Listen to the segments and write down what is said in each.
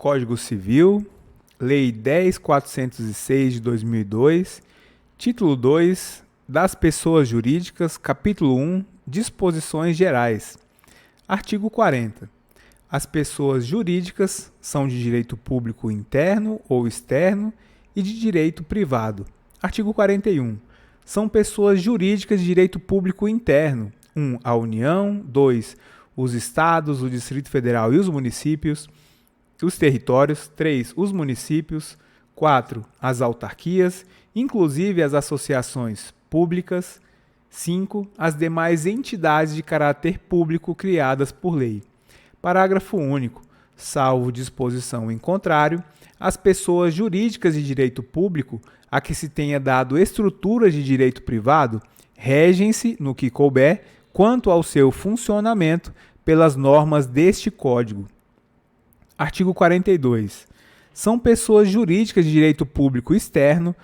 Código Civil, Lei 10.406 de 2002, Título 2, das Pessoas Jurídicas, Capítulo 1, Disposições Gerais. Artigo 40. As pessoas jurídicas são de direito público interno ou externo e de direito privado. Artigo 41. São pessoas jurídicas de direito público interno. 1. A União. 2. Os Estados, o Distrito Federal e os municípios. Os territórios. 3. Os municípios. 4. As autarquias, inclusive as associações públicas. 5. As demais entidades de caráter público criadas por lei. Parágrafo único. Salvo disposição em contrário, as pessoas jurídicas de direito público a que se tenha dado estrutura de direito privado regem-se, no que couber, quanto ao seu funcionamento, pelas normas deste Código. Artigo 42. São pessoas jurídicas de direito público externo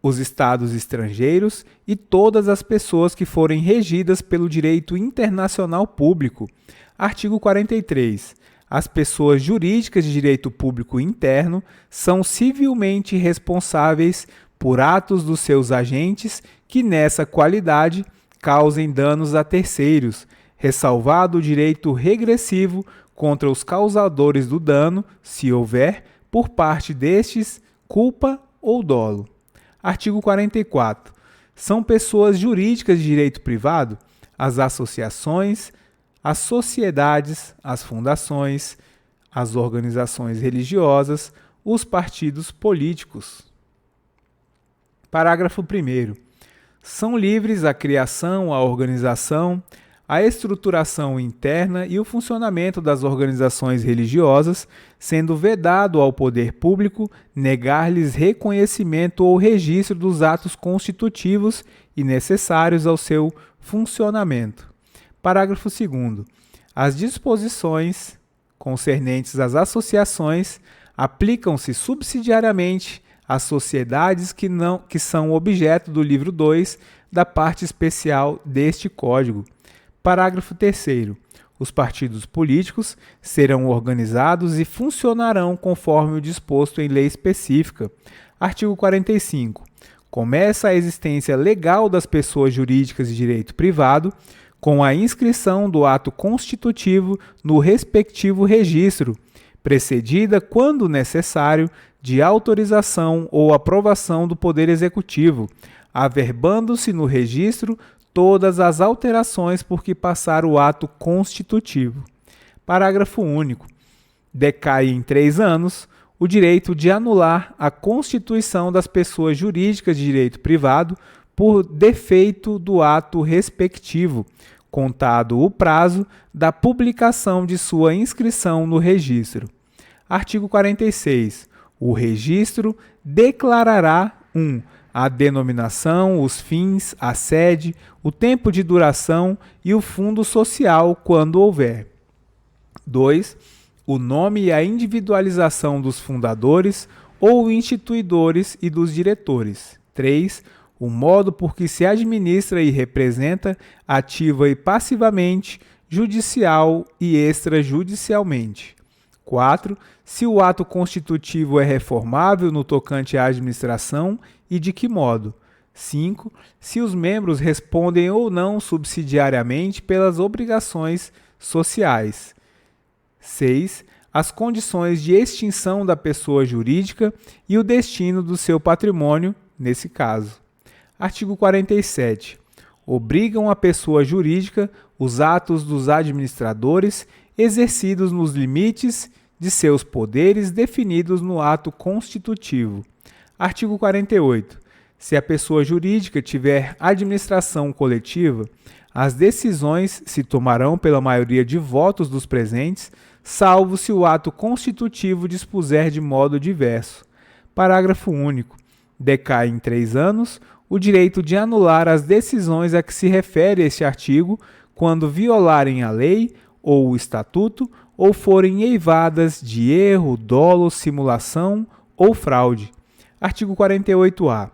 os estados estrangeiros e todas as pessoas que forem regidas pelo direito internacional público. Artigo 43. As pessoas jurídicas de direito público interno são civilmente responsáveis por atos dos seus agentes que, nessa qualidade, causem danos a terceiros, ressalvado o direito regressivo contra os causadores do dano, se houver, por parte destes, culpa ou dolo. Artigo 44. São pessoas jurídicas de direito privado as associações, as sociedades, as fundações, as organizações religiosas, os partidos políticos. Parágrafo 1º. São livres a criação, a organização, a estruturação interna e o funcionamento das organizações religiosas, sendo vedado ao poder público negar-lhes reconhecimento ou registro dos atos constitutivos e necessários ao seu funcionamento. Parágrafo 2º. As disposições concernentes às associações aplicam-se subsidiariamente às sociedades que são objeto do livro 2 da parte especial deste Código. Parágrafo 3º. Os partidos políticos serão organizados e funcionarão conforme o disposto em lei específica. Artigo 45. Começa a existência legal das pessoas jurídicas de direito privado com a inscrição do ato constitutivo no respectivo registro, precedida, quando necessário, de autorização ou aprovação do Poder Executivo, averbando-se no registro todas as alterações por que passar o ato constitutivo. Parágrafo único. Decai em 3 anos o direito de anular a constituição das pessoas jurídicas de direito privado por defeito do ato respectivo, contado o prazo da publicação de sua inscrição no registro. Artigo 46. O registro declarará 1. A denominação, os fins, a sede, o tempo de duração e o fundo social, quando houver. 2. O nome e a individualização dos fundadores ou instituidores e dos diretores. 3. O modo por que se administra e representa, ativa e passivamente, judicial e extrajudicialmente. 4. Se o ato constitutivo é reformável no tocante à administração e de que modo. 5. Se os membros respondem ou não subsidiariamente pelas obrigações sociais. 6. As condições de extinção da pessoa jurídica e o destino do seu patrimônio, nesse caso. Artigo 47. Obrigam a pessoa jurídica os atos dos administradores exercidos nos limites de seus poderes definidos no ato constitutivo. Artigo 48. Se a pessoa jurídica tiver administração coletiva, as decisões se tomarão pela maioria de votos dos presentes, salvo se o ato constitutivo dispuser de modo diverso. Parágrafo único. Decai em 3 anos o direito de anular as decisões a que se refere este artigo quando violarem a lei ou o estatuto ou forem eivadas de erro, dolo, simulação ou fraude. Artigo 48-A.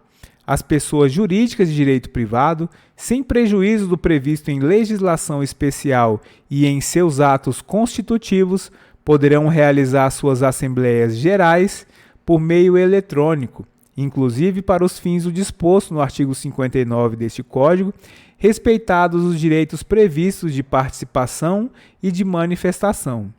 As pessoas jurídicas de direito privado, sem prejuízo do previsto em legislação especial e em seus atos constitutivos, poderão realizar suas assembleias gerais por meio eletrônico, inclusive para os fins do disposto no artigo 59 deste Código, respeitados os direitos previstos de participação e de manifestação.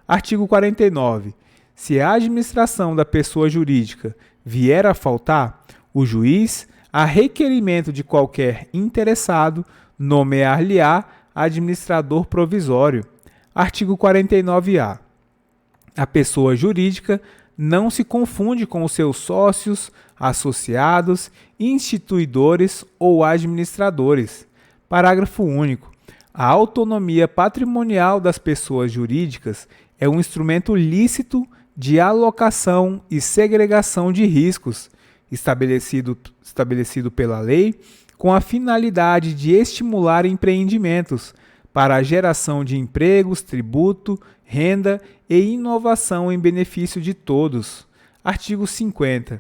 Artigo 49. Se a administração da pessoa jurídica vier a faltar, o juiz, a requerimento de qualquer interessado, nomear-lhe-á administrador provisório. Artigo 49-A. A pessoa jurídica não se confunde com os seus sócios, associados, instituidores ou administradores. Parágrafo único. A autonomia patrimonial das pessoas jurídicas é um instrumento lícito de alocação e segregação de riscos, estabelecido pela lei, com a finalidade de estimular empreendimentos para a geração de empregos, tributo, renda e inovação em benefício de todos. Artigo 50.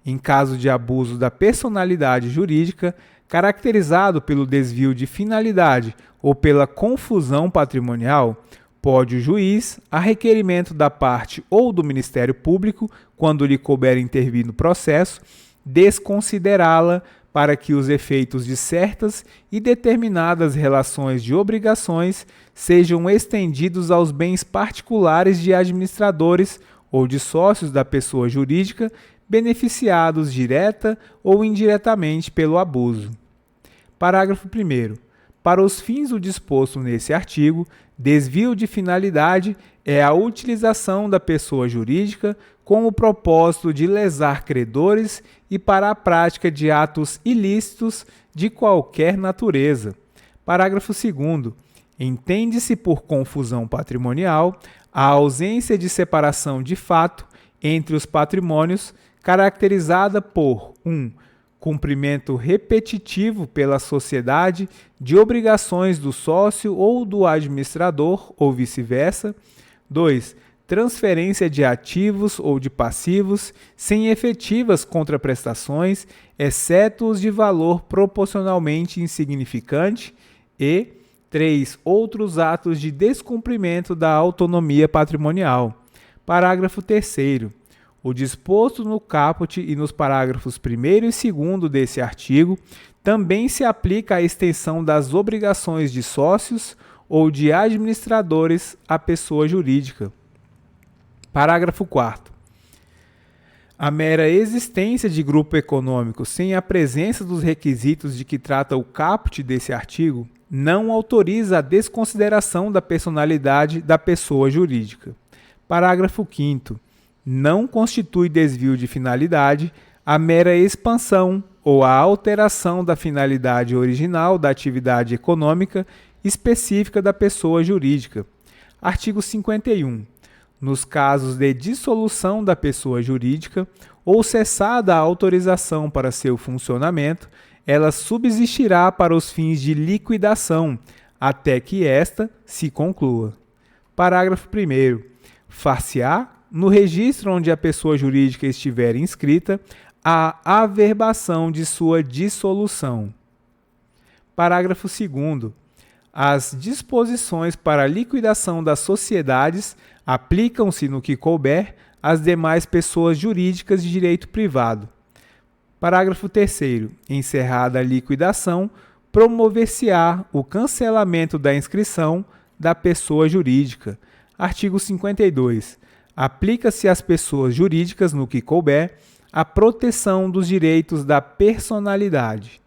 Em caso de abuso da personalidade jurídica, caracterizado pelo desvio de finalidade ou pela confusão patrimonial, pode o juiz, a requerimento da parte ou do Ministério Público, quando lhe couber intervir no processo, desconsiderá-la para que os efeitos de certas e determinadas relações de obrigações sejam estendidos aos bens particulares de administradores ou de sócios da pessoa jurídica beneficiados direta ou indiretamente pelo abuso. Parágrafo 1º. Para os fins do disposto nesse artigo, desvio de finalidade é a utilização da pessoa jurídica com o propósito de lesar credores e para a prática de atos ilícitos de qualquer natureza. Parágrafo 2º. Entende-se por confusão patrimonial a ausência de separação de fato entre os patrimônios caracterizada por 1. Cumprimento repetitivo pela sociedade de obrigações do sócio ou do administrador, ou vice-versa. 2. Transferência de ativos ou de passivos sem efetivas contraprestações, exceto os de valor proporcionalmente insignificante. E 3. Outros atos de descumprimento da autonomia patrimonial. Parágrafo 3º. O disposto no caput e nos parágrafos 1º e 2º desse artigo também se aplica à extensão das obrigações de sócios ou de administradores à pessoa jurídica. Parágrafo 4º. A mera existência de grupo econômico sem a presença dos requisitos de que trata o caput desse artigo não autoriza a desconsideração da personalidade da pessoa jurídica. Parágrafo 5º. Não constitui desvio de finalidade a mera expansão ou a alteração da finalidade original da atividade econômica específica da pessoa jurídica. Artigo 51. Nos casos de dissolução da pessoa jurídica ou cessada a autorização para seu funcionamento, ela subsistirá para os fins de liquidação, até que esta se conclua. Parágrafo 1º. Far-se-á, no registro onde a pessoa jurídica estiver inscrita, a averbação de sua dissolução. Parágrafo 2º. As disposições para a liquidação das sociedades aplicam-se, no que couber, às demais pessoas jurídicas de direito privado. Parágrafo 3º. Encerrada a liquidação, promover-se-á o cancelamento da inscrição da pessoa jurídica. Artigo 52. Aplica-se às pessoas jurídicas, no que couber, a proteção dos direitos da personalidade.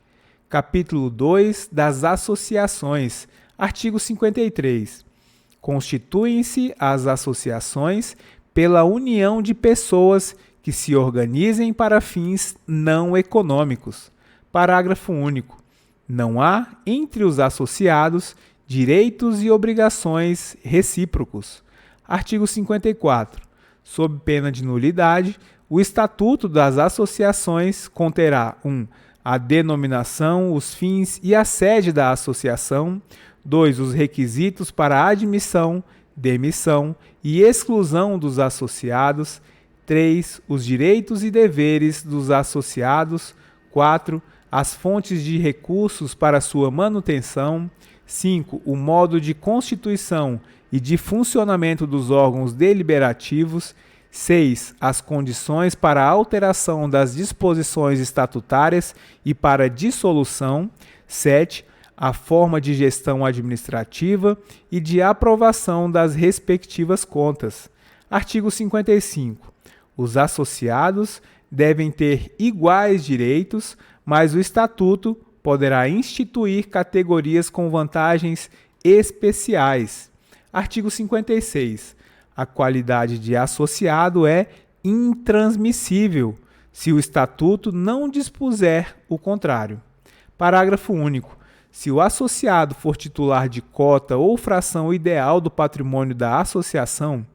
Capítulo 2 das associações. Artigo 53. Constituem-se as associações pela união de pessoas que se organizem para fins não econômicos. Parágrafo único. Não há, entre os associados, direitos e obrigações recíprocos. Artigo 54. Sob pena de nulidade, o Estatuto das Associações conterá 1. A denominação, os fins e a sede da associação. 2. Os requisitos para a admissão, demissão e exclusão dos associados. 3. Os direitos e deveres dos associados. 4. As fontes de recursos para sua manutenção. 5. O modo de constituição e de funcionamento dos órgãos deliberativos. 6. As condições para a alteração das disposições estatutárias e para dissolução. 7. A forma de gestão administrativa e de aprovação das respectivas contas. Artigo 55. Os associados devem ter iguais direitos, mas o Estatuto poderá instituir categorias com vantagens especiais. Artigo 56. A qualidade de associado é intransmissível se o Estatuto não dispuser o contrário. Parágrafo único. Se o associado for titular de cota ou fração ideal do patrimônio da associação,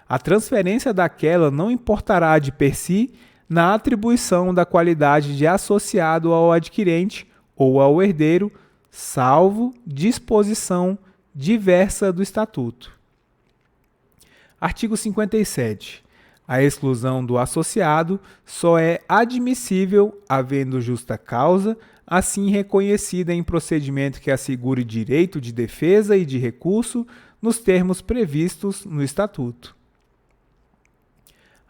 a transferência daquela não importará de per si na atribuição da qualidade de associado ao adquirente ou ao herdeiro, salvo disposição diversa do Estatuto. Artigo 57. A exclusão do associado só é admissível havendo justa causa, assim reconhecida em procedimento que assegure direito de defesa e de recurso nos termos previstos no Estatuto.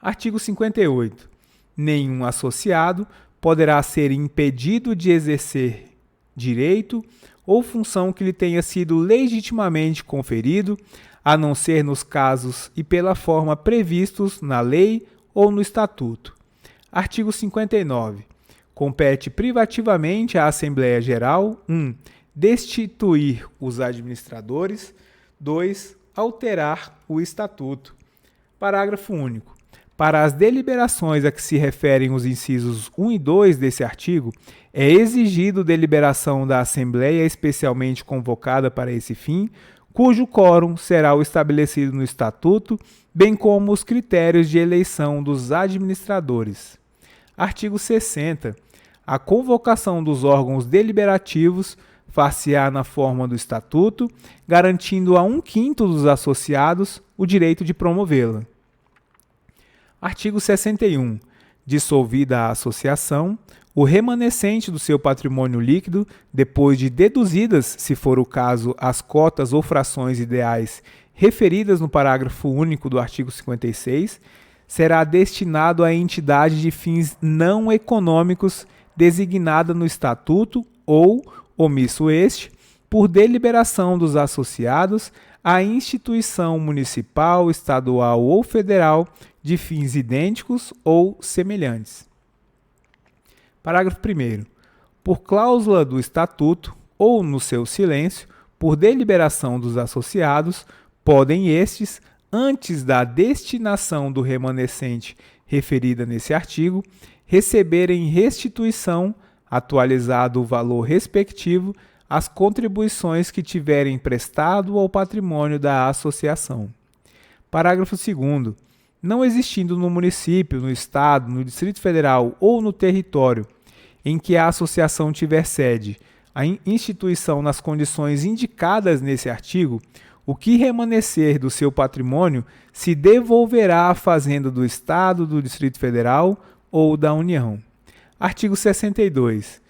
Artigo 58. Nenhum associado poderá ser impedido de exercer direito ou função que lhe tenha sido legitimamente conferido, a não ser nos casos e pela forma previstos na lei ou no Estatuto. Artigo 59. Compete privativamente à Assembleia Geral: 1. Destituir os administradores. 2. Alterar o Estatuto. Parágrafo único. Para as deliberações a que se referem os incisos 1 e 2 desse artigo, é exigido deliberação da Assembleia especialmente convocada para esse fim, cujo quórum será o estabelecido no Estatuto, bem como os critérios de eleição dos administradores. Artigo 60. A convocação dos órgãos deliberativos far-se-á na forma do Estatuto, garantindo a 1/5 dos associados o direito de promovê-la. Artigo 61. Dissolvida a associação, o remanescente do seu patrimônio líquido, depois de deduzidas, se for o caso, as cotas ou frações ideais referidas no parágrafo único do artigo 56, será destinado à entidade de fins não econômicos designada no Estatuto ou, omisso este, por deliberação dos associados, à instituição municipal, estadual ou federal de fins idênticos ou semelhantes. Parágrafo 1º. Por cláusula do Estatuto ou no seu silêncio, por deliberação dos associados, podem estes, antes da destinação do remanescente referida nesse artigo, receberem restituição, atualizado o valor respectivo, as contribuições que tiverem prestado ao patrimônio da associação. Parágrafo 2º. Não existindo no município, no estado, no Distrito Federal ou no território em que a associação tiver sede, a instituição nas condições indicadas nesse artigo, o que remanescer do seu patrimônio se devolverá à Fazenda do Estado, do Distrito Federal ou da União. Artigo 62.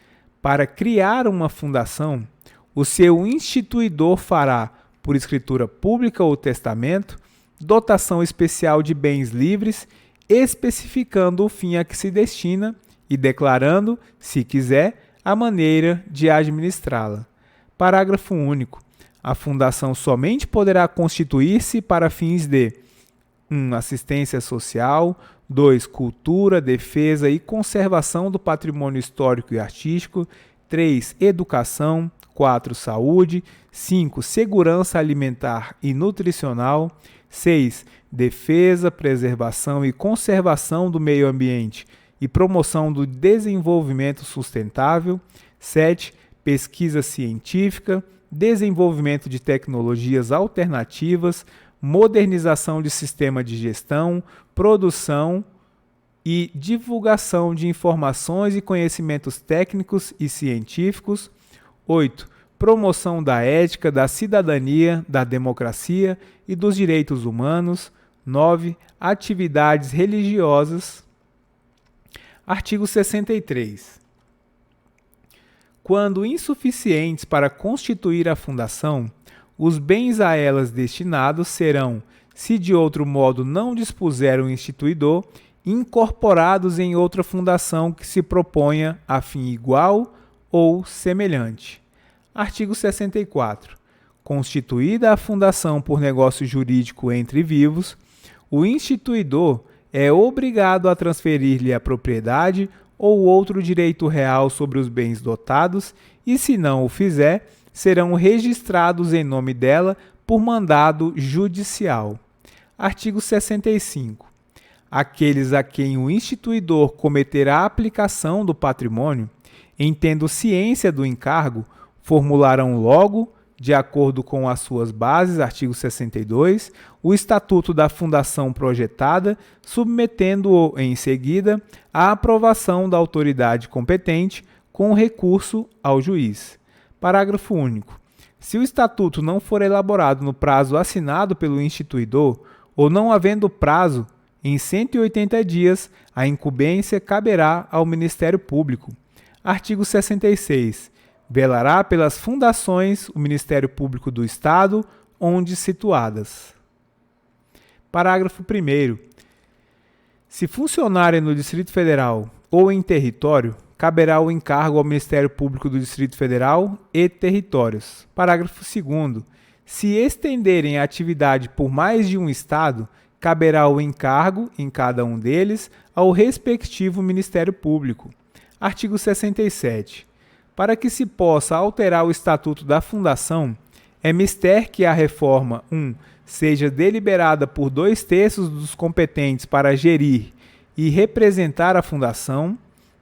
Para criar uma fundação, o seu instituidor fará, por escritura pública ou testamento, dotação especial de bens livres, especificando o fim a que se destina e declarando, se quiser, a maneira de administrá-la. Parágrafo único. A fundação somente poderá constituir-se para fins de 1. Assistência social. 2. Cultura, defesa e conservação do patrimônio histórico e artístico. 3. Educação. 4. Saúde. 5. Segurança alimentar e nutricional. 6. Defesa, preservação e conservação do meio ambiente e promoção do desenvolvimento sustentável. 7. Pesquisa científica, desenvolvimento de tecnologias alternativas, modernização de sistema de gestão, produção e divulgação de informações e conhecimentos técnicos e científicos. 8. Promoção da ética, da cidadania, da democracia e dos direitos humanos. 9. Atividades religiosas. Artigo 63. Quando insuficientes para constituir a fundação, os bens a elas destinados serão, se de outro modo não dispuser o instituidor, incorporados em outra fundação que se proponha a fim igual ou semelhante. Artigo 64. Constituída a fundação por negócio jurídico entre vivos, o instituidor é obrigado a transferir-lhe a propriedade ou outro direito real sobre os bens dotados e, se não o fizer, serão registrados em nome dela por mandado judicial. Artigo 65. Aqueles a quem o instituidor cometer a aplicação do patrimônio, em tendo ciência do encargo, formularão logo, de acordo com as suas bases, artigo 62, o estatuto da fundação projetada, submetendo-o em seguida à aprovação da autoridade competente com recurso ao juiz. Parágrafo único. Se o estatuto não for elaborado no prazo assinado pelo instituidor, ou não havendo prazo, em 180 dias, a incumbência caberá ao Ministério Público. Artigo 66. Velará pelas fundações o Ministério Público do Estado, onde situadas. Parágrafo 1º. Se funcionarem no Distrito Federal ou em território, caberá o encargo ao Ministério Público do Distrito Federal e territórios. Parágrafo 2º. Se estenderem a atividade por mais de um estado, caberá o encargo, em cada um deles, ao respectivo Ministério Público. Artigo 67. Para que se possa alterar o Estatuto da Fundação, é mister que a reforma 1. Seja deliberada por 2/3 dos competentes para gerir e representar a Fundação.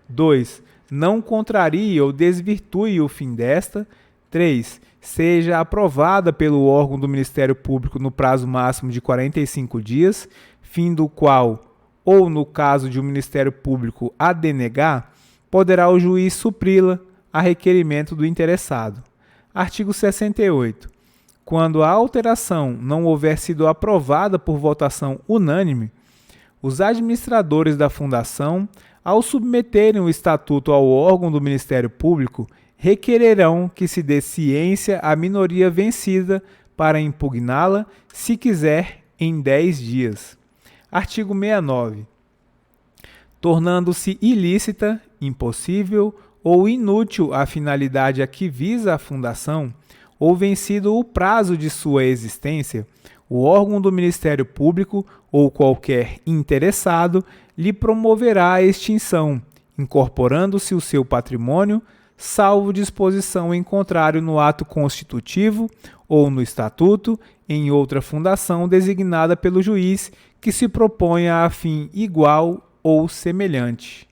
2. Não contrarie ou desvirtue o fim desta. 3. Seja aprovada pelo órgão do Ministério Público no prazo máximo de 45 dias, fim do qual, ou no caso de o Ministério Público a denegar, poderá o juiz supri-la a requerimento do interessado. Artigo 68. Quando a alteração não houver sido aprovada por votação unânime, os administradores da Fundação, ao submeterem o Estatuto ao órgão do Ministério Público, requererão que se dê ciência à minoria vencida para impugná-la, se quiser, em 10 dias. Artigo 69. Tornando-se ilícita, impossível ou inútil a finalidade a que visa a fundação, ou vencido o prazo de sua existência, o órgão do Ministério Público ou qualquer interessado lhe promoverá a extinção, incorporando-se o seu patrimônio, salvo disposição em contrário no ato constitutivo ou no estatuto, em outra fundação designada pelo juiz que se proponha a fim igual ou semelhante.